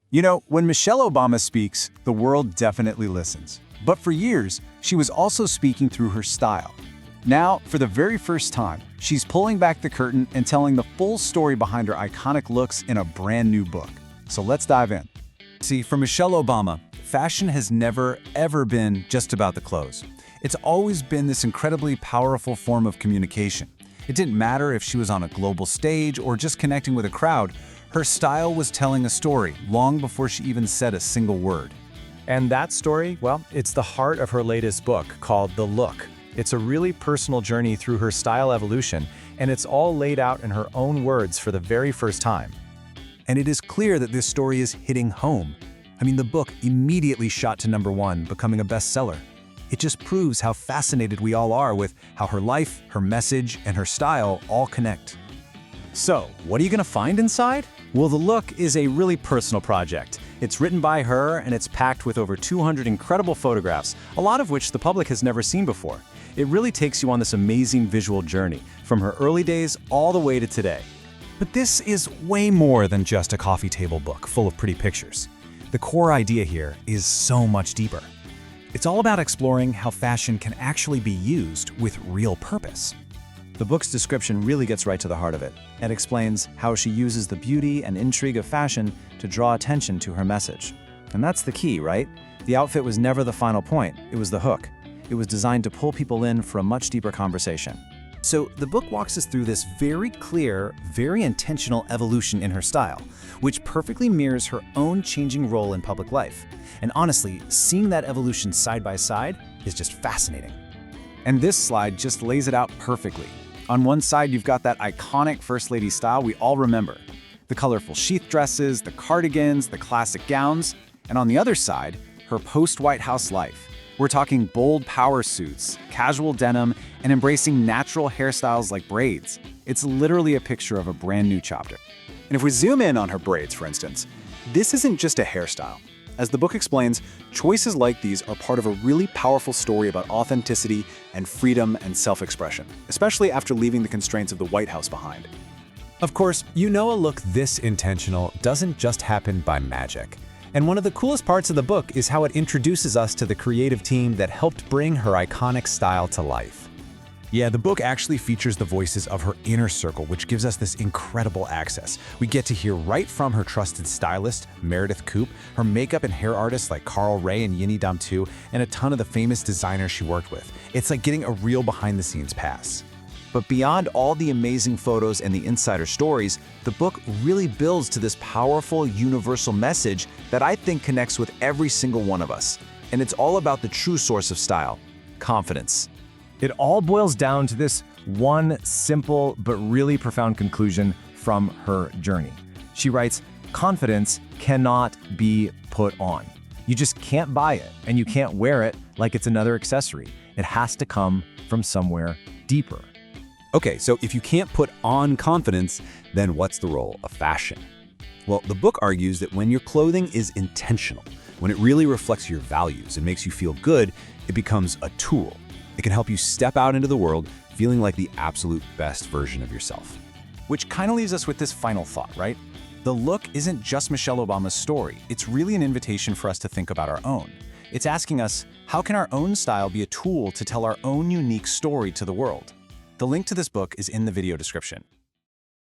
You know, when Michelle Obama speaks, the world definitely listens. But for years, she was also speaking through her style. Now, for the very first time, she's pulling back the curtain and telling the full story behind her iconic looks in a brand new book. So let's dive in. See, for Michelle Obama, fashion has never, ever been just about the clothes. It's always been this incredibly powerful form of communication. It didn't matter if she was on a global stage or just connecting with a crowd, her style was telling a story long before she even said a single word. And that story, well, it's the heart of her latest book called The Look. It's a really personal journey through her style evolution, and it's all laid out in her own words for the very first time. And it is clear that this story is hitting home. I mean, the book immediately shot to #1, becoming a bestseller. It just proves how fascinated we all are with how her life, her message, and her style all connect. So, what are you going to find inside? Well, The Look is a really personal project. It's written by her, and it's packed with over 200 incredible photographs, a lot of which the public has never seen before. It really takes you on this amazing visual journey, from her early days all the way to today. But this is way more than just a coffee table book full of pretty pictures. The core idea here is so much deeper. It's all about exploring how fashion can actually be used with real purpose. The book's description really gets right to the heart of it. It explains how she uses the beauty and intrigue of fashion to draw attention to her message. And that's the key, right? The outfit was never the final point, it was the hook. It was designed to pull people in for a much deeper conversation. So the book walks us through this very clear, very intentional evolution in her style, which perfectly mirrors her own changing role in public life. And honestly, seeing that evolution side by side is just fascinating. And this slide just lays it out perfectly. On one side, you've got that iconic First Lady style we all remember. The colorful sheath dresses, the cardigans, the classic gowns. And on the other side, her post-White House life. We're talking bold power suits, casual denim, and embracing natural hairstyles like braids. It's literally a picture of a brand new chapter. And if we zoom in on her braids, for instance, this isn't just a hairstyle. As the book explains, choices like these are part of a really powerful story about authenticity and freedom and self-expression, especially after leaving the constraints of the White House behind. Of course, you know a look this intentional doesn't just happen by magic. And one of the coolest parts of the book is how it introduces us to the creative team that helped bring her iconic style to life. Yeah, the book actually features the voices of her inner circle, which gives us this incredible access. We get to hear right from her trusted stylist, Meredith Koop, her makeup and hair artists like Carl Ray and Yene Damtew, and a ton of the famous designers she worked with. It's like getting a real behind-the-scenes pass. But beyond all the amazing photos and the insider stories, the book really builds to this powerful, universal message that I think connects with every single one of us. And it's all about the true source of style: confidence. It all boils down to this one simple but really profound conclusion from her journey. She writes, "Confidence cannot be put on. You just can't buy it, and you can't wear it like it's another accessory. It has to come from somewhere deeper." Okay, so if you can't put on confidence, then what's the role of fashion? Well, the book argues that when your clothing is intentional, when it really reflects your values and makes you feel good, it becomes a tool. It can help you step out into the world feeling like the absolute best version of yourself. Which kind of leaves us with this final thought, right? The Look isn't just Michelle Obama's story. It's really an invitation for us to think about our own. It's asking us, how can our own style be a tool to tell our own unique story to the world? The link to this book is in the video description.